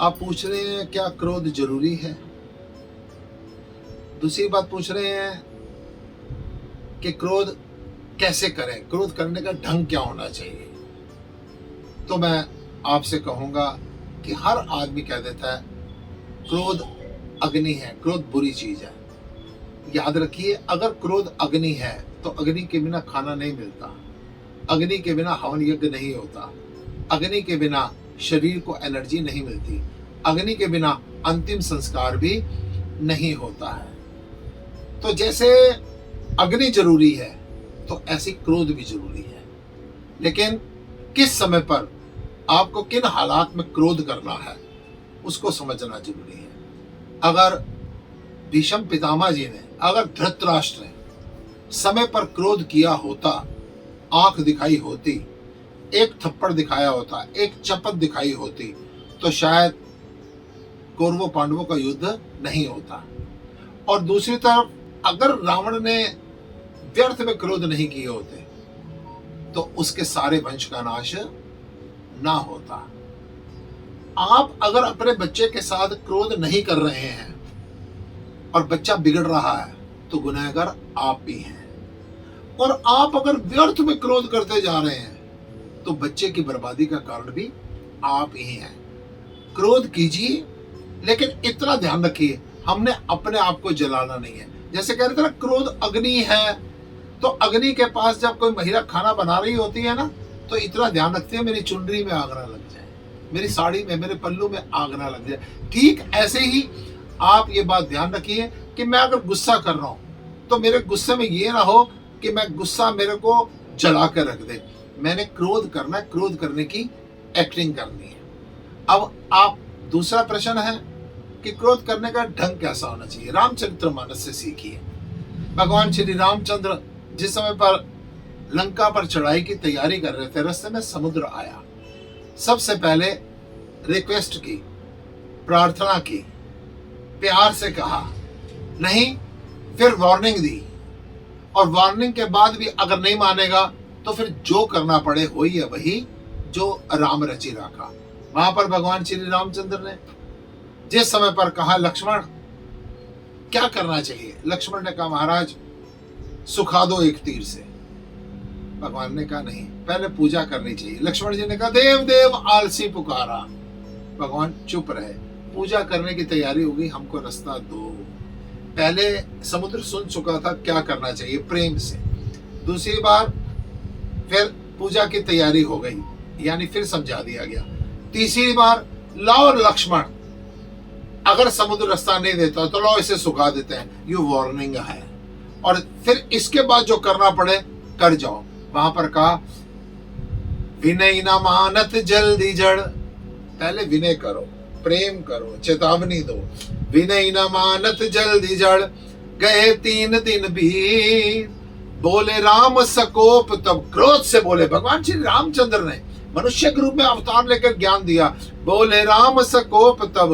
आप पूछ रहे हैं क्या क्रोध जरूरी है। दूसरी बात पूछ रहे हैं कि क्रोध कैसे करें, क्रोध करने का ढंग क्या होना चाहिए। तो मैं आपसे कहूंगा कि हर आदमी कह देता है क्रोध अग्नि है, क्रोध बुरी चीज है। याद रखिए, अगर क्रोध अग्नि है तो अग्नि के बिना खाना नहीं मिलता, अग्नि के बिना हवन यज्ञ नहीं होता, अग्नि के बिना शरीर को एनर्जी नहीं मिलती, अग्नि के बिना अंतिम संस्कार भी नहीं होता है। तो जैसे अग्नि जरूरी है तो ऐसे क्रोध भी जरूरी है। लेकिन किस समय पर आपको किन हालात में क्रोध करना है उसको समझना जरूरी है। अगर भीष्म पितामह जी ने, अगर धृतराष्ट्र ने समय पर क्रोध किया होता, आंख दिखाई होती, एक थप्पड़ दिखाया होता, एक चपत दिखाई होती, तो शायद कौरवों पांडवों का युद्ध नहीं होता। और दूसरी तरफ अगर रावण ने व्यर्थ में क्रोध नहीं किए होते तो उसके सारे वंश का नाश ना होता। आप अगर अपने बच्चे के साथ क्रोध नहीं कर रहे हैं और बच्चा बिगड़ रहा है तो गुनहगार आप भी हैं। और आप अगर व्यर्थ में क्रोध करते जा रहे हैं तो बच्चे की बर्बादी का कारण भी आप ही हैं। क्रोध कीजिए, लेकिन इतना ध्यान रखिए हमने अपने आप को जलाना नहीं है। जैसे कह रहे थे ना, क्रोध अग्नि है, तो अग्नि के पास जब कोई महिला खाना बना रही होती है ना, तो इतना ध्यान रखते हैं मेरी चुनरी में आग ना लग जाए, मेरी साड़ी में, मेरे पल्लू में आग ना लग जाए। ठीक ऐसे ही आप ये बात ध्यान रखिए कि मैं अगर गुस्सा कर रहा हूं तो मेरे गुस्से में ये ना हो कि मैं गुस्सा मेरे को जला कर रख दे। मैंने क्रोध करना, क्रोध करने की एक्टिंग करनी है। अब आप दूसरा प्रश्न है कि क्रोध करने का ढंग कैसा होना चाहिए। रामचरितमानस से सीखिए। भगवान श्री रामचंद्र जिस समय पर लंका पर चढ़ाई की तैयारी कर रहे थे, रास्ते में समुद्र आया। सबसे पहले रिक्वेस्ट की, प्रार्थना की, प्यार से कहा नहीं, फिर वार्निंग दी, और वार्निंग के बाद भी अगर नहीं मानेगा तो फिर जो करना पड़े हो ही है वही जो राम रचि रखा। वहां पर भगवान श्री रामचंद्र ने जिस समय पर कहा लक्ष्मण क्या करना चाहिए, लक्ष्मण ने कहा महाराज सुखा दो एक तीर से। भगवान ने कहा नहीं, पहले पूजा करनी चाहिए। लक्ष्मण जी ने कहा देव देव आलसी पुकारा। भगवान चुप रहे, पूजा करने की तैयारी हो गई, हमको रास्ता दो। पहले समुद्र सुन चुका था क्या करना चाहिए, प्रेम से। दूसरी बार फिर पूजा की तैयारी हो गई, यानी फिर समझा दिया गया। तीसरी बार लाओ लक्ष्मण, अगर समुद्र रास्ता नहीं देता तो लो इसे सुखा देते हैं, ये वार्निंग है। और फिर इसके बाद जो करना पड़े कर जाओ। वहां पर कहा विनय न मानत जल्दी जड़, पहले विनय करो, प्रेम करो, चेतावनी दो। विनय न मानत जल्दी जड़, गए 3 दिन बीत, बोले राम सकोप तब। क्रोध से बोले भगवान श्री रामचंद्र ने, मनुष्य के रूप में अवतार लेकर ज्ञान दिया। बोले राम सकोप तब,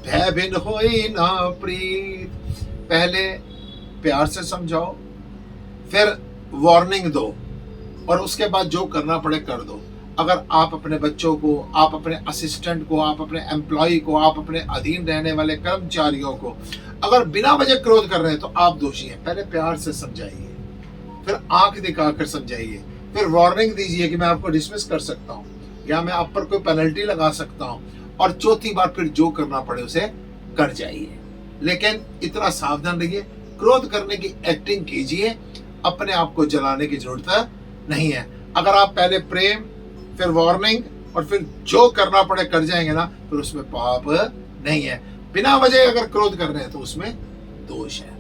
भय भिन्न होई ना प्रीत। पहले प्यार से समझाओ, फिर वार्निंग दो, और उसके बाद जो करना पड़े कर दो। अगर आप अपने बच्चों को, आप अपने असिस्टेंट को, आप अपने एम्प्लॉय को, आप अपने अधीन रहने वाले कर्मचारियों को अगर बिना वजह क्रोध कर रहे हैं तो आप दोषी हैं। पहले प्यार से समझाइए, फिर आंख दिखाकर समझाइए, फिर वार्निंग दीजिए कि मैं आपको डिसमिस कर सकता हूं या मैं आप पर कोई पेनल्टी लगा सकता हूं, और चौथी बार फिर जो करना पड़े उसे कर जाइए। लेकिन इतना सावधान रहिए, क्रोध करने की एक्टिंग कीजिए, अपने आप को जलाने की जरूरत नहीं है। अगर आप पहले प्रेम, फिर वार्निंग, और फिर जो करना पड़े कर जाएंगे ना, फिर उसमें पाप नहीं है। बिना वजह अगर क्रोध कर रहे हैं तो उसमें दोष है।